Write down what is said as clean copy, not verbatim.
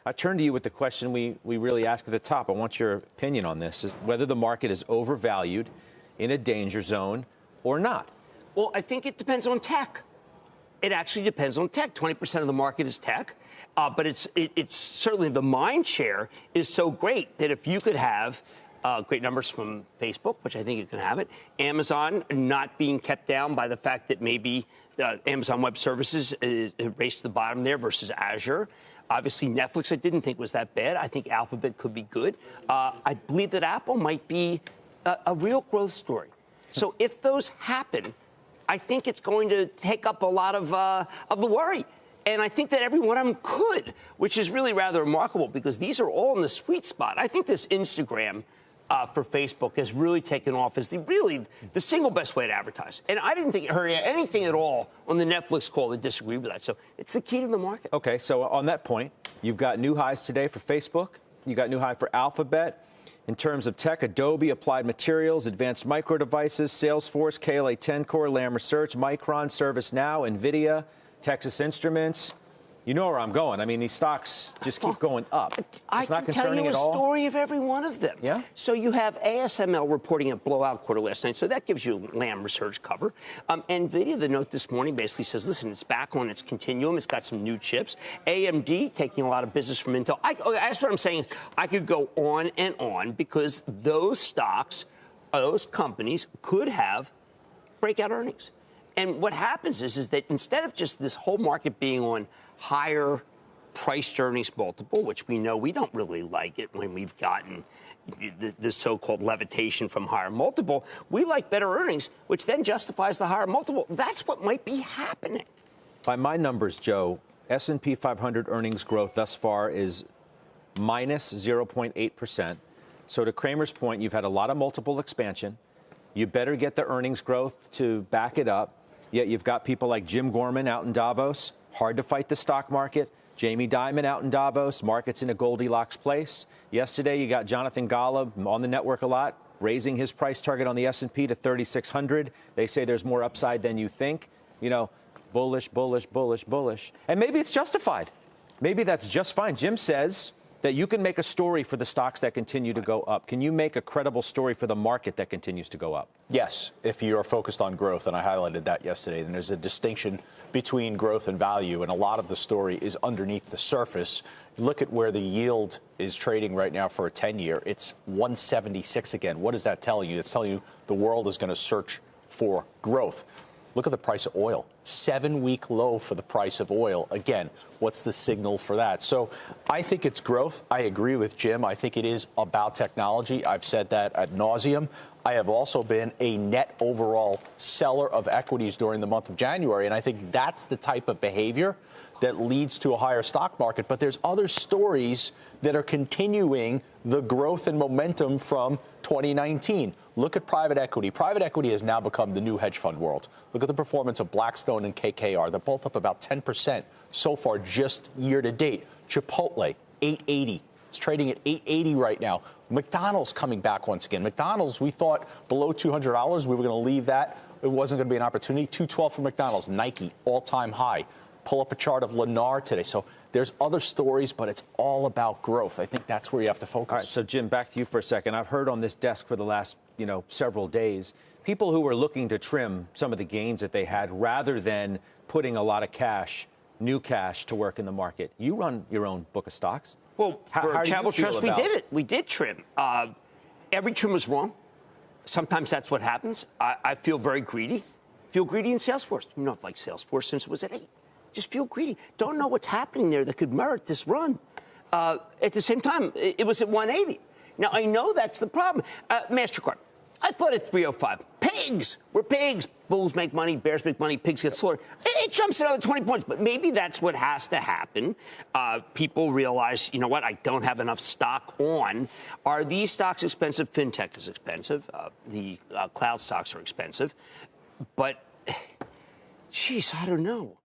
I turn to you with the question we really ask at the top. I want your opinion on this, is whether the market is overvalued, in a danger zone, or not. Well, I think it depends on tech. It actually depends on tech. 20% of the market is tech, but it's certainly the mind share is so great that if you could have great numbers from Facebook, which I think you can have it, Amazon not being kept down by the fact that maybe Amazon Web Services is raced to the bottom there versus Azure. Obviously, Netflix I didn't think was that bad. I think Alphabet could be good. I believe that Apple might be a real growth story. So if those happen, I think it's going to take up a lot of the worry. And I think that every one of them could, which is really rather remarkable because these are all in the sweet spot. I think this Instagram for Facebook has really taken off as the single best way to advertise. And I didn't think it heard anything at all on the Netflix call that disagreed with that. So it's the key to the market. Okay, so on that point, you've got new highs today for Facebook. You got new high for Alphabet. In terms of tech, Adobe, Applied Materials, Advanced Micro Devices, Salesforce, KLA-10 Core, Lam Research, Micron, ServiceNow, NVIDIA, Texas Instruments. You know where I'm going. I mean, these stocks just keep going up. I can tell you a story of every one of them. Yeah? So you have ASML reporting a blowout quarter last night, so that gives you Lam Research cover. NVIDIA, the note this morning basically says, listen, it's back on its continuum. It's got some new chips. AMD taking a lot of business from Intel. That's what I'm saying. I could go on and on because those stocks, those companies could have breakout earnings. And what happens is that instead of just this whole market being on higher price earnings multiple, which we know we don't really like it when we've gotten the so-called levitation from higher multiple, we like better earnings, which then justifies the higher multiple. That's what might be happening. By my numbers, Joe, S&P 500 earnings growth thus far is minus 0.8%. So to Cramer's point, you've had a lot of multiple expansion. You better get the earnings growth to back it up. Yet you've got people like Jim Gorman out in Davos. Hard to fight the stock market. Jamie Dimon out in Davos. Market's in a Goldilocks place. Yesterday, you got Jonathan Golub on the network a lot, raising his price target on the S&P to 3,600. They say there's more upside than you think. You know, bullish, bullish, bullish, bullish. And maybe it's justified. Maybe that's just fine. Jim says that you can make a story for the stocks that continue to go up. Can you make a credible story for the market that continues to go up? Yes, if you are focused on growth, and I highlighted that yesterday, and there's a distinction between growth and value, and a lot of the story is underneath the surface. Look at where the yield is trading right now for a 10-year. It's 176 again. What does that tell you? It's telling you the world is going to search for growth. Look at the price of oil. 7-week low for the price of oil. Again, what's the signal for that? So I think it's growth. I agree with Jim. I think it is about technology. I've said that ad nauseum. I have also been a net overall seller of equities during the month of January. And I think that's the type of behavior that leads to a higher stock market. But there's other stories that are continuing the growth and momentum from 2019. Look at private equity. Private equity has now become the new hedge fund world. Look at the performance of Blackstone and KKR. They're both up about 10% so far just year to date. Chipotle, 880. It's trading at 880 right now. McDonald's coming back once again. McDonald's, we thought below $200, we were going to leave that. It wasn't going to be an opportunity. 212 for McDonald's. Nike, all-time high. Pull up a chart of Lennar today. So there's other stories, but it's all about growth. I think that's where you have to focus. All right, so Jim, back to you for a second. I've heard on this desk for the last, several days, people who were looking to trim some of the gains that they had rather than putting a lot of cash, new cash, to work in the market. You run your own book of stocks. Well, for Travel Trust, we did it. We did trim. Every trim was wrong. Sometimes that's what happens. I feel very greedy. Feel greedy in Salesforce. I've liked Salesforce since it was at 8. Just feel greedy. Don't know what's happening there that could merit this run. At the same time, it was at 180. Now, I know that's the problem. MasterCard, I thought at 305. Pigs! We're pigs. Bulls make money, bears make money, pigs get slaughtered. It jumps another 20 points, but maybe that's what has to happen. People realize, you know what, I don't have enough stock on. Are these stocks expensive? FinTech is expensive. The cloud stocks are expensive. But, geez, I don't know.